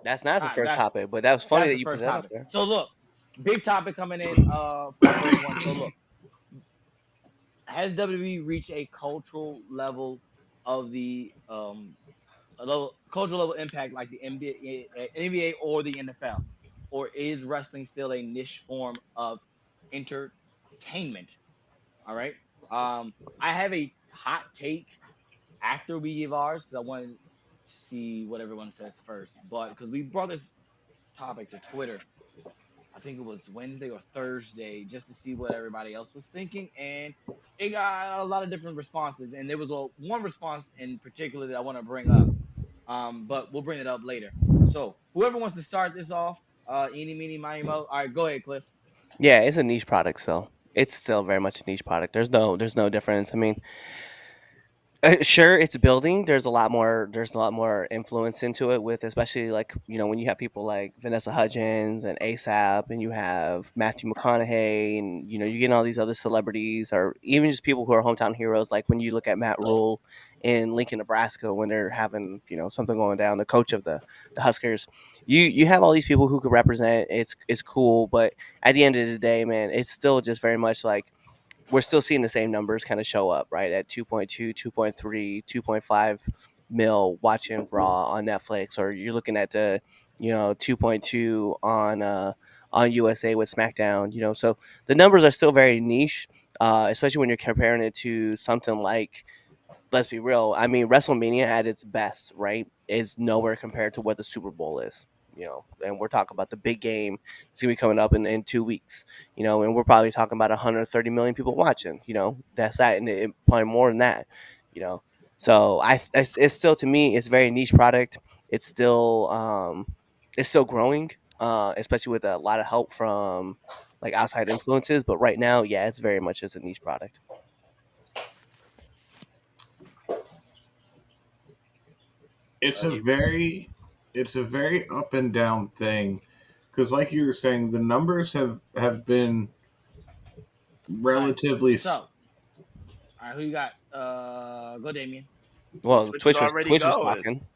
That's not the All right, first topic, but that was funny that's that the you put first that up topic. there. So look, big topic coming in for the first one. So look, has WWE reached a cultural level of the a level cultural level impact like the NBA or the NFL, or is wrestling still a niche form of entertainment? All right. I have a hot take after we give ours because I wanted to see what everyone says first, but because we brought this topic to Twitter, I think it was Wednesday or Thursday, just to see what everybody else was thinking, and it got a lot of different responses. And there was one response in particular that I want to bring up, but we'll bring it up later. So whoever wants to start this off, eeny, meeny, miny, mo. All right, go ahead, Cliff. Yeah, it's a niche product still. It's still very much a niche product. There's no difference. I mean, sure, it's building. There's a lot more influence into it with, especially like when you have people like Vanessa Hudgens and ASAP, and you have Matthew McConaughey, and you get all these other celebrities, or even just people who are hometown heroes. Like when you look at Matt Rule in Lincoln, Nebraska, when they're having something going down, the coach of the Huskers. You have all these people who could represent. It's cool, but at the end of the day, man, it's still just very much like we're still seeing the same numbers kind of show up, right? At 2.2, 2.3, 2.5 mil watching Raw on Netflix, or you're looking at the, 2.2 on USA with SmackDown, so the numbers are still very niche, especially when you're comparing it to something like, let's be real. I mean, WrestleMania at its best, right, is nowhere compared to what the Super Bowl is. And we're talking about the big game. It's gonna be coming up in 2 weeks. And we're probably talking about 130 million people watching. That's that, and probably more than that. You know, so it's still, to me, it's a very niche product. It's still growing, especially with a lot of help from like outside influences. But right now, yeah, it's very much as a niche product. It's a You, very it's a very up and down thing because, like you were saying, the numbers have been all right. relatively So, all right, who you got? Go, Damien. Well, Twitch is already Twitch was going. talking.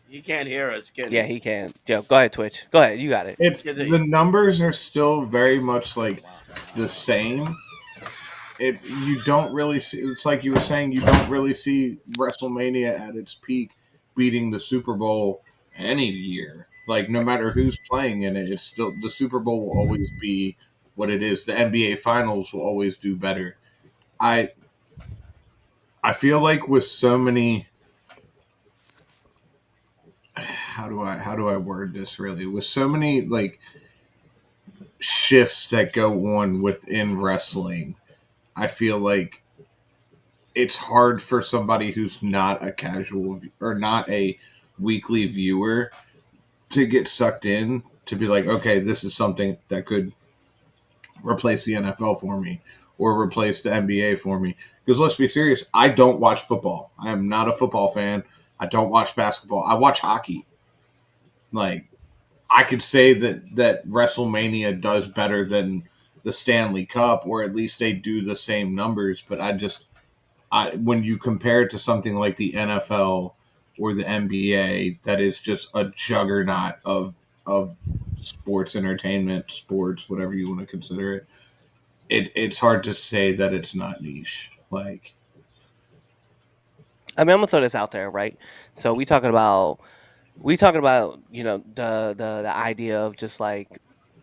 He can't hear us, can Yeah, he? he can. Joe, go ahead, Twitch. Go ahead. You got it. it's Continue. the numbers are still very much Oh like wow. the same. It you don't really see. It's like you were saying, you don't really see WrestleMania at its peak beating the Super Bowl any year. Like no matter who's playing in it, it's still the Super Bowl will always be what it is. The NBA Finals will always do better. I I feel like with so many, how do I word this really, with so many like shifts that go on within wrestling, I feel like it's hard for somebody who's not a casual or not a weekly viewer to get sucked in to be like, okay, this is something that could replace the NFL for me or replace the NBA for me. Because let's be serious, I don't watch football. I am not a football fan. I don't watch basketball. I watch hockey. Like I could say that WrestleMania does better than the Stanley Cup, or at least they do the same numbers. But when you compare it to something like the NFL or the NBA, that is just a juggernaut of sports entertainment, sports, whatever you want to consider it. It's hard to say that it's not niche. Like, I mean, I'm gonna throw this out there, right? So we talking about the idea of just like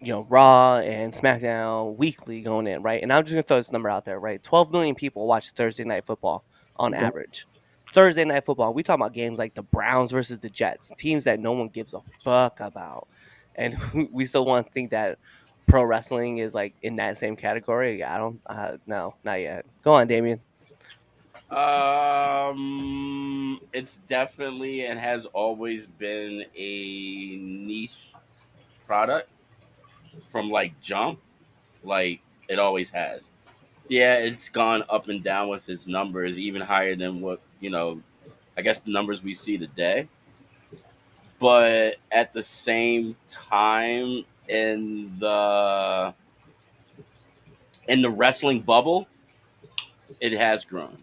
Raw and SmackDown weekly going in, right? And I'm just gonna throw this number out there, right? 12 million people watch Thursday night football on average. Thursday night football. We talking about games like the Browns versus the Jets, teams that no one gives a fuck about, and we still want to think that pro wrestling is like in that same category. I don't. No, not yet. Go on, Damien. It's definitely and has always been a niche product from like jump, like it always has. Yeah, it's gone up and down with its numbers, even higher than what I guess the numbers we see today. But at the same time, in the wrestling bubble, it has grown.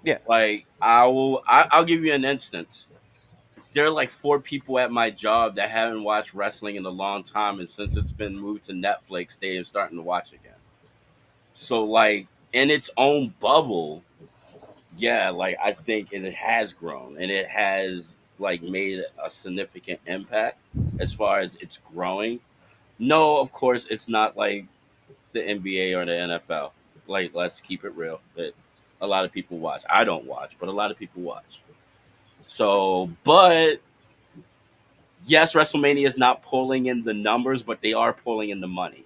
Yeah. Like I'll give you an instance. there are like four people at my job that haven't watched wrestling in a long time, and since it's been moved to Netflix, they are starting to watch again. So like in its own bubble, yeah, like I think it has grown and it has like made a significant impact as far as it's growing. No, of course it's not like the NBA or the NFL. Like let's keep it real. That a lot of people watch. I don't watch, but a lot of people watch. So, but yes, WrestleMania is not pulling in the numbers, but they are pulling in the money.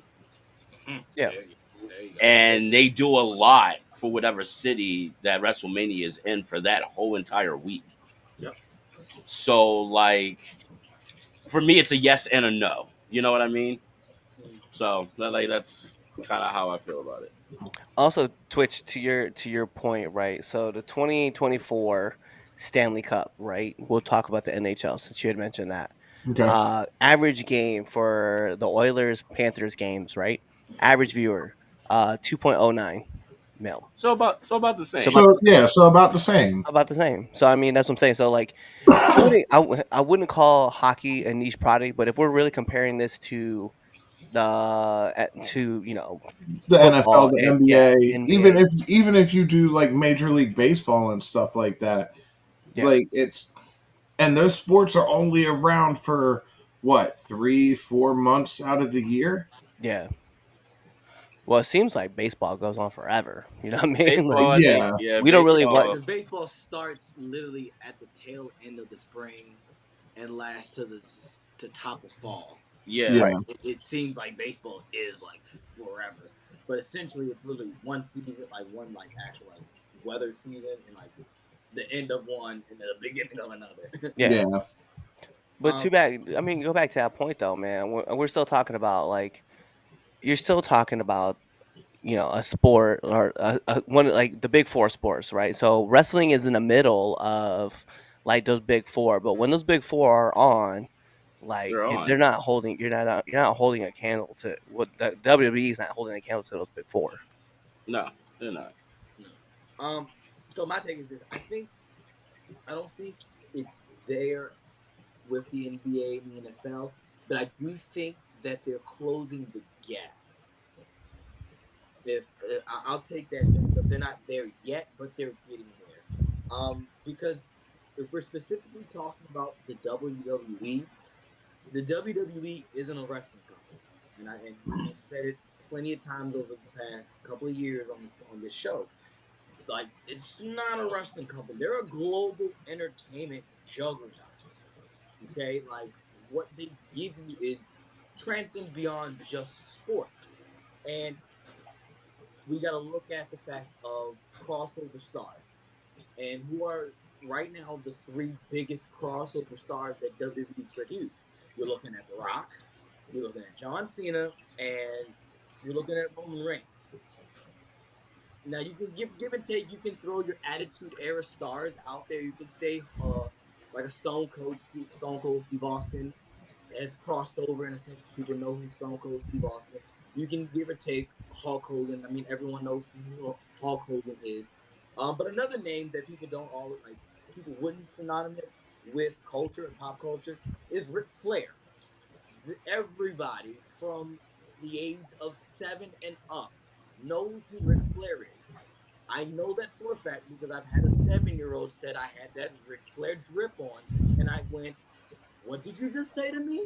Yeah. There you go. And they do a lot for whatever city that WrestleMania is in for that whole entire week. Yep. So like for me it's a yes and a no. You know what I mean? So like that's kind of how I feel about it. Also, Twitch, to your point, right? So the 2024 Stanley Cup, right? We'll talk about the NHL since you had mentioned that. Okay. Average game for the Oilers Panthers games, right? Average viewer, 2.09 mil. So about the So same. about So yeah, so about the same. the same. So I mean, that's what I'm saying. So like, I wouldn't call hockey a niche product, but if we're really comparing this to to The NFL, football the and yeah, NBA, NBA, even if you do like Major League Baseball and stuff like that, yeah, like it's and those sports are only around for what 3 4 months out of the year. yeah. Well, it seems like baseball goes on forever. You know what I mean? Baseball, Like I think, Yeah, yeah, we don't really Yeah, what. baseball, because baseball starts literally at the tail end of the spring and lasts to top of fall. So yeah, yeah, Right. it seems like baseball is like forever, but essentially it's literally one season, like one like actual like weather season, and like the end of one and then the beginning of another. Yeah. yeah. But too bad. I mean, go back to that point though, man. We're still talking about like you're still talking about a sport or one like the big four sports, right? So wrestling is in the middle of like those big four, but when those big four are on, like they're on. they're not holding. You're not holding a candle to what the WWE is not holding a candle to those big four. No, they're not. No. So my take is this: I don't think it's there with the NBA and the NFL, but I do think that they're closing the gap. If I'll take that stance up, they're not there yet, but they're getting there. Because if we're specifically talking about the WWE, the WWE isn't a wrestling company, and I've said it plenty of times over the past couple of years on this show. Like it's not a wrestling company; they're a global entertainment juggernaut. Okay, like what they give you is transcends beyond just sports, and we got to look at the fact of crossover stars and who are right now the three biggest crossover stars that WWE produce. You're looking at The Rock, you're looking at John Cena, and you're looking at Roman Reigns. Now you can give and take. You can throw your Attitude Era stars out there. You can say like a Stone Cold Steve Austin has crossed over in a sense. People know who Stone Cold Steve Austin. You can give or take Hulk Hogan. I mean, everyone knows who Hulk Hogan is. But another name that people don't all like, people wouldn't synonymous with culture and pop culture is Ric Flair. Everybody from the age of 7 and up knows who Ric Flair is. I know that for a fact because I've had a 7-year-old said I had that Ric Flair drip on, and I went, "What did you just say to me?"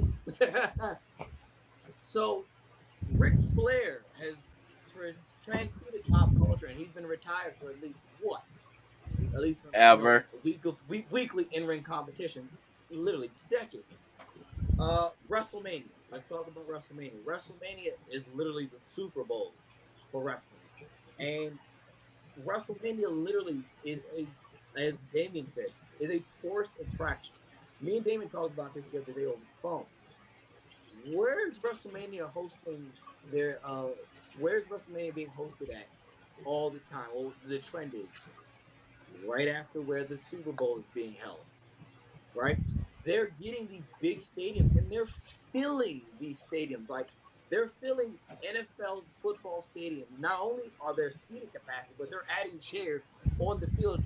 So Ric Flair has transcended pop culture, and he's been retired for at least what? At least from Ever. weekly in ring competition, literally decade. WrestleMania. Let's talk about WrestleMania. WrestleMania is literally the Super Bowl for wrestling, and WrestleMania literally is as Damien said, is a tourist attraction. Me and Damien talked about this the other day over the phone. Where's WrestleMania hosting their where's WrestleMania being hosted at all the time? Well, the trend is right after where the Super Bowl is being held, right? They're getting these big stadiums and they're filling these stadiums like they're filling NFL football stadiums. Not only are there seating capacity, but they're adding chairs on the field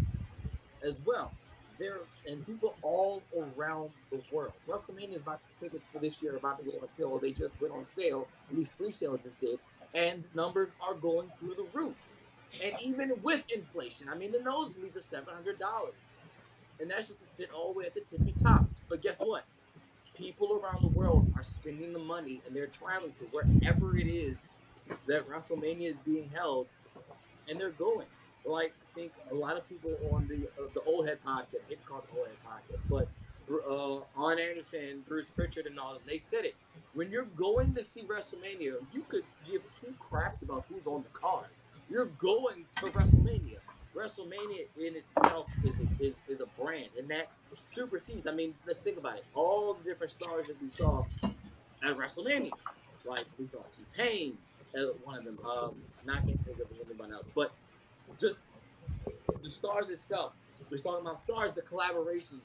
as well. There and people all around the world. WrestleMania is about tickets for this year are about to go on sale. Or they just went on sale. At least pre-sale just did, and numbers are going through the roof. And even with inflation, I mean, the nosebleeds are $700, and that's just to sit all the way at the tippy top. But guess what? People around the world are spending the money, and they're traveling to wherever it is that WrestleMania is being held, and they're going. Like I think a lot of people on the Old Head podcast, I hate to call it the Old Head podcast, but Arn Anderson, Bruce Pritchard, and all of them, they said it. When you're going to see WrestleMania, you could give two craps about who's on the card. You're going to WrestleMania. WrestleMania in itself is a brand, and that supersedes. I mean, let's think about it. All the different stars that we saw at WrestleMania, like we saw T Pain, one of them. Not can't think of anyone else, but just the stars itself. We're talking about stars, the collaborations.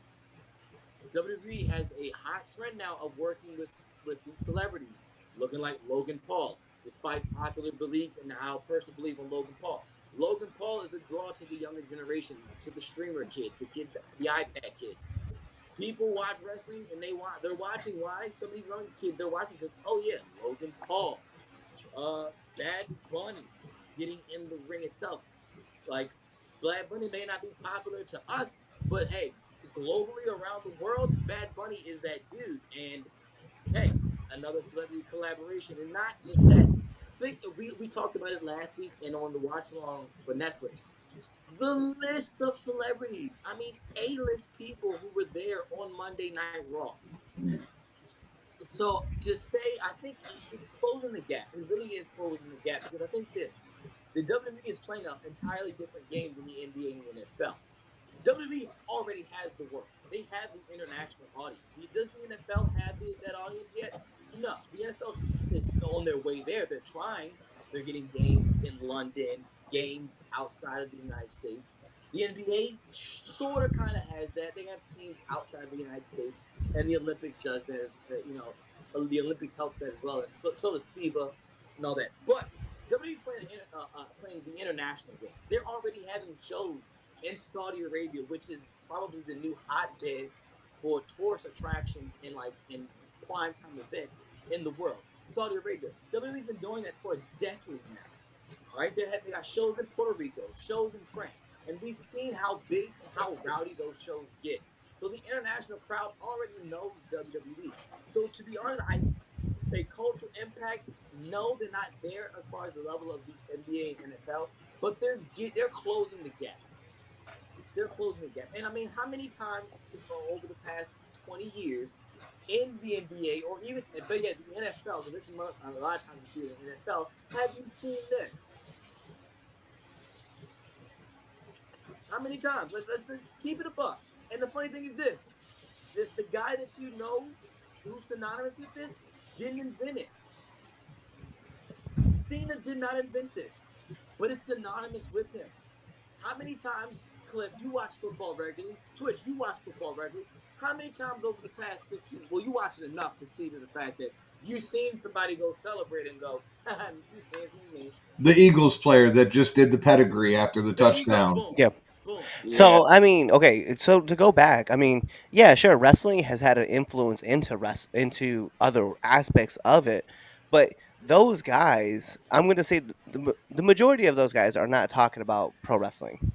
WWE has a hot trend now of working with these celebrities, looking like Logan Paul, despite popular belief and how personal belief in Logan Paul. Logan Paul is a draw to the younger generation, to the streamer kids, the iPad kids. People watch wrestling and they're watching why some of these young kids they're watching because oh yeah, Logan Paul, Bad Bunny getting in the ring itself. Like Bad Bunny may not be popular to us, but hey, globally around the world, Bad Bunny is that dude. And hey, another celebrity collaboration, and not just that. Think we talked about it last week and on the watch along for Netflix. The list of celebrities. I mean, A-list people who were there on Monday Night Raw. So to say, I think it's closing the gap. It really is closing the gap because I think the WWE is playing an entirely different game than the NBA and the NFL. WWE already has the work. They have the international audience. Does the NFL have that audience yet? No. The NFL is on their way there. They're trying. They're getting games in London, games outside of the United States. The NBA sort of kind of has that. They have teams outside of the United States, and the Olympics does that. The Olympics helps that as well. And so does FIBA and all that. But WWE's playing the international game. They're already having shows in Saudi Arabia, which is probably the new hotbed for tourist attractions and like in prime time events in the world. Saudi Arabia. WWE's been doing that for a decade now. All right, they got shows in Puerto Rico, shows in France, and we've seen how big and how rowdy those shows get. So the international crowd already knows WWE. So to be honest, a cultural impact. No, they're not there as far as the level of the NBA and NFL, but they're closing the gap. They're closing the gap. And I mean, how many times over the past 20 years in the NBA or even, but yeah, the NFL, because this is a lot of times you see it in the NFL, have you seen this? How many times? Let's keep it a buck. And the funny thing is this the guy that you know who's synonymous with this didn't invent it. Cena did not invent this, but it's synonymous with him. How many times, Cliff, you watch football regularly? Twitch, you watch football regularly. How many times over the past 15? Well, you watch it enough to see the fact that you've seen somebody go celebrate and go, you can't see me. The Eagles player that just did the pedigree after the There you go. touchdown. Boom. Yeah. Boom. Yeah. So I mean, okay. So to go back, I mean, yeah, sure, wrestling has had an influence into other aspects of it, but those guys, I'm going to say the majority of those guys are not talking about pro wrestling.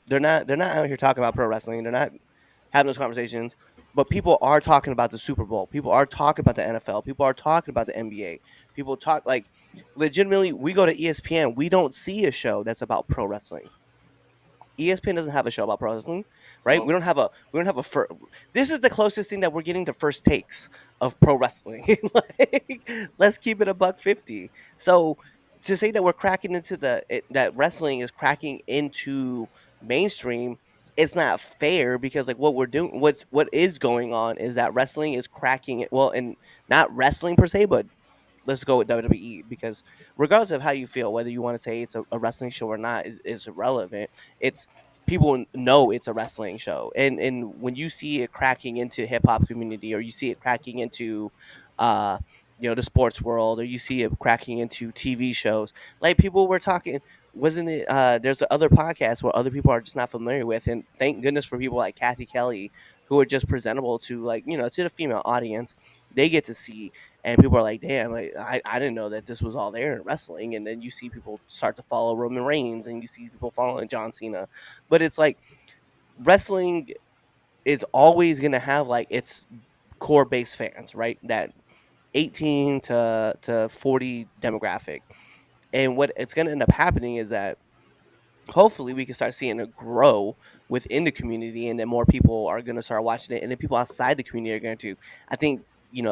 They're not out here talking about pro wrestling. They're not having those conversations. But people are talking about the Super Bowl. People are talking about the NFL. People are talking about the NBA. People talk like legitimately. We go to ESPN. We don't see a show that's about pro wrestling. ESPN doesn't have a show about pro wrestling, right? Well, We don't have a this is the closest thing that we're getting to first takes of pro wrestling. Like, let's keep it a buck 50. So to say that we're cracking into that wrestling is cracking into mainstream, it's not fair because like what is going on is that wrestling is cracking it well, and not wrestling per se, but let's go with WWE because regardless of how you feel, whether you want to say it's a wrestling show or not is irrelevant. It's people know it's a wrestling show, and when you see it cracking into hip hop community or you see it cracking into, the sports world or you see it cracking into TV shows, like people were talking. wasn't it there's other podcasts where other people are just not familiar with, and thank goodness for people like Kathy Kelly who are just presentable to, like, to the female audience. They get to see, and people are like, damn, I didn't know that this was all there in wrestling. And then you see people start to follow Roman Reigns, and you see people following John Cena. But it's like wrestling is always going to have like its core base fans, right? That 18 to 40 demographic. And what it's going to end up happening is that hopefully we can start seeing it grow within the community, and then more people are going to start watching it, and then people outside the community are going to, I think,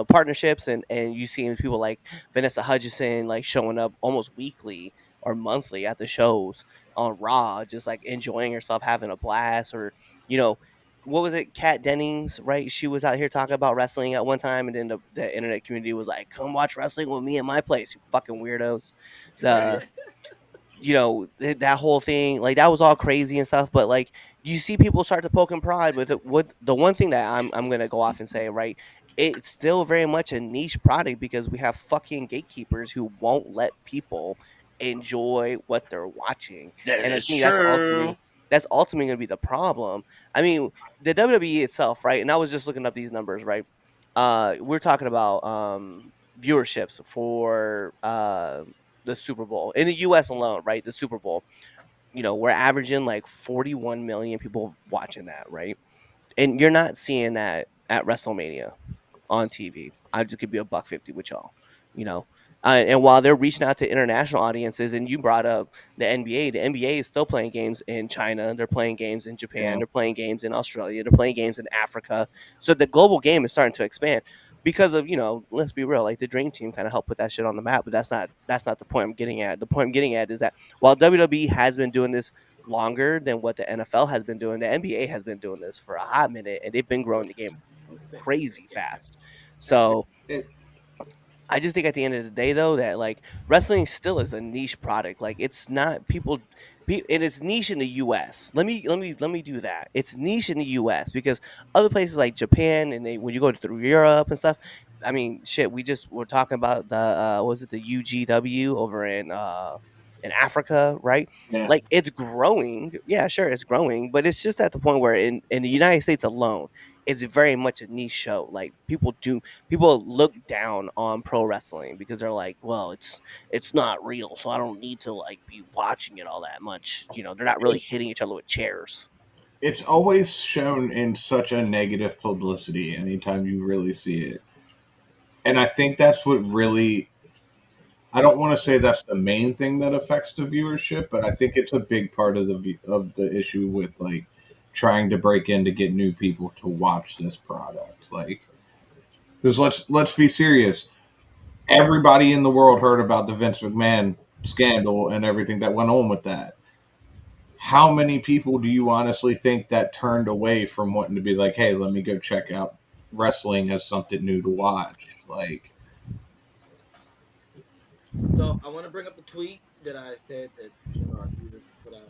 partnerships, and you see people like Vanessa Hudgenson like showing up almost weekly or monthly at the shows on Raw, just like enjoying herself, having a blast. Or you know what was it, Kat Dennings, right? She was out here talking about wrestling at one time, and then the internet community was like, come watch wrestling with me at my place, you fucking weirdos. Right. The that whole thing, like, that was all crazy and stuff. But like, you see people start to poke and prod with it. With the one thing that I'm gonna go off and say, right, it's still very much a niche product because we have fucking gatekeepers who won't let people enjoy what they're watching. That And I is think that's true. ultimately gonna be the problem. I mean, the WWE itself, right? And I was just looking up these numbers, right? We're talking about viewerships for the Super Bowl in the US alone, right? The Super Bowl, we're averaging like 41 million people watching that, right? And you're not seeing that at WrestleMania on TV. I just could be a buck 50 with y'all, you know. And while they're reaching out to international audiences, and you brought up the NBA is still playing games in China. They're playing games in Japan. Yeah. They're playing games in Australia. They're playing games in Africa. So the global game is starting to expand because of, let's be real, like the Dream Team kind of helped put that shit on the map. But that's not the point I'm getting at. The point I'm getting at is that while WWE has been doing this longer than what the NFL has been doing, the NBA has been doing this for a hot minute, and they've been growing the game crazy fast. So It, I just think at the end of the day, though, that like wrestling still is a niche product. Like, it's not and it's niche in the U.S. Let me do that. It's niche in the U.S. because other places like Japan, and when you go through Europe and stuff. I mean, shit. We just were talking about the was it the UGW over in Africa, right? yeah. Like, it's growing. Yeah, sure, it's growing, but it's just at the point where in the United States alone, it's very much a niche show. Like, people look down on pro wrestling because they're like, well, it's not real, so I don't need to like be watching it all that much. They're not really hitting each other with chairs. It's always shown in such a negative publicity anytime you really see it. And I think that's what really, I don't want to say that's the main thing that affects the viewership, but I think it's a big part of the issue with like trying to break in to get new people to watch this product. Like, because let's be serious, everybody in the world heard about the Vince McMahon scandal and everything that went on with that. How many people do you honestly think that turned away from wanting to be like, hey, let me go check out wrestling as something new to watch? Like, So I want to bring up the tweet that I said that one of our viewers put out.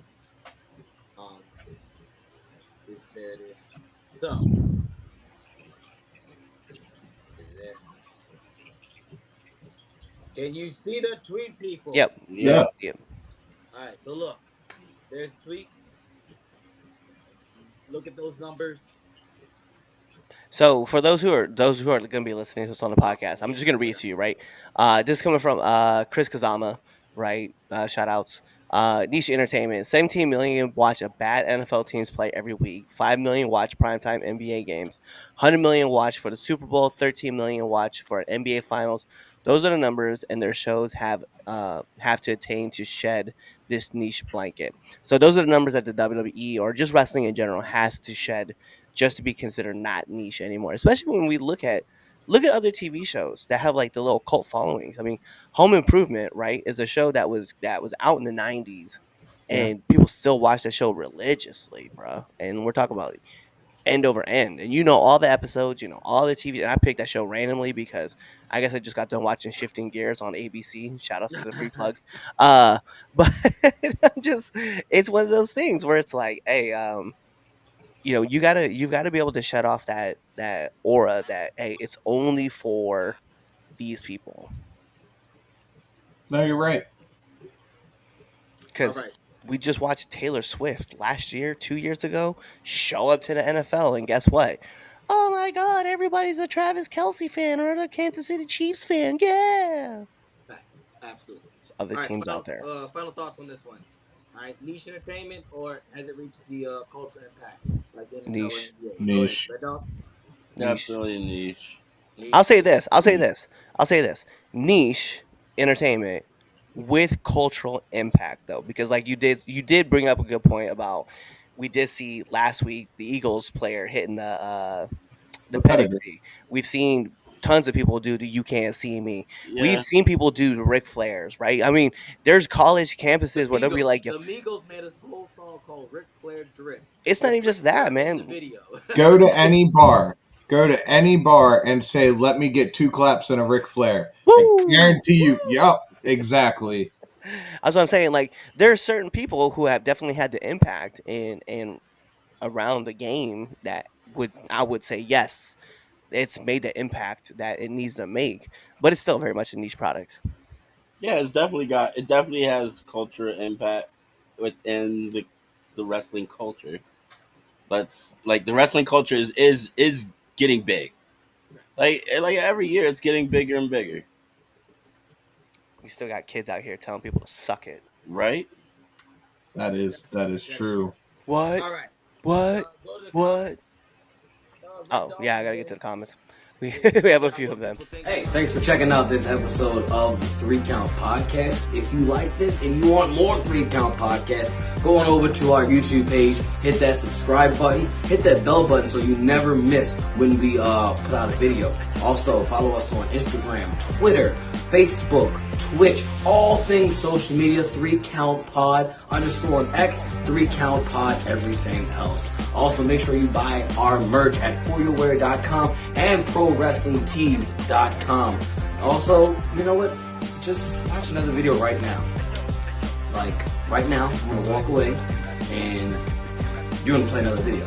Um, there it is. So is it? Can you see the tweet, people? Yep, yep, yeah, Yep. yep. All right. So look, there's the tweet. Look at those numbers. So for those who are going to be listening to us on the Oh, podcast, I'm yeah, just going to read it yeah. to you, right? This is coming from Chris Kazama, right? Shout outs. Niche Entertainment. 17 million watch a bad NFL teams play every week. 5 million watch primetime NBA games. 100 million watch for the Super Bowl. 13 million watch for NBA Finals. Those are the numbers, and their shows have to attain to shed this niche blanket. So those are the numbers that the WWE or just wrestling in general has to shed just to be considered not niche anymore. Especially when we look at other TV shows that have like the little cult followings. I mean, Home Improvement, right, is a show that was out in the '90s, yeah. and people still watch that show religiously, bro. And we're talking about end over end, and all the episodes, all the TV. And I picked that show randomly because I guess I just got done watching Shifting Gears on ABC. Shout outs to the free plug. Uh, but I'm just, it's one of those things where it's like, hey, you've got to be able to shut off that aura that, hey, it's only for these people. No, you're right. All because right. we just watched Taylor Swift last year, 2 years ago, show up to the NFL, and guess what? Oh my God! Everybody's a Travis Kelsey fan or a Kansas City Chiefs fan. Yeah, Facts. Absolutely. there's other All right. teams out there. Final thoughts on this one. All right. Niche entertainment, or has it reached the cultural impact like the NFL or Niche, NBA? Go ahead, Niche. Red Dog. niche. Definitely niche. I'll Niche. say this. I'll say this. I'll say this. Niche entertainment with cultural impact, though, because like you did bring up a good point about we did see last week the Eagles player hitting the The pedigree. pedigree. We've seen tons of people do the "You Can't See Me." We've Yeah. seen people do the Ric Flairs, right? I mean, there's college The campuses where they'll be Migos. like, yo, The Migos made a whole song called "Ric Flair Drip" it's not with even Ric just Flair that, in the man. video. Go to any bar. Go to any bar and say, "Let me get 2 claps and a Ric Flair." I Woo! guarantee you. Yup, exactly. That's what I'm saying. Like, there are certain people who have definitely had the impact in around the game that I would say yes, it's made the impact that it needs to make, but it's still very much a niche product. Yeah, it definitely has cultural impact within the wrestling culture. That's like the wrestling culture is getting big. Like every year it's getting bigger and bigger, We still got kids out here telling people to suck it. right? That is That is true. What? All right. What? Go to the What? comments. Red Oh Dog, yeah, I and gotta get then to the comments. We yeah, we have a got few what of them. people think Hey, about thanks it. for checking out this episode of the 3 Count Podcast. If you like this and you want more 3 Count Podcast, go on over to our YouTube page, hit that subscribe button, hit that bell button so you never miss when we put out a video. Also, follow us on Instagram, Twitter, Facebook, Twitch, all things social media, 3 Count Pod, _ X, 3 Count Pod, everything else. Also, make sure you buy our merch at foryourwear.com and prowrestlingtees.com. Also, you know what? Just watch another video right now. Like, right now, I'm gonna walk away and you're gonna play another video.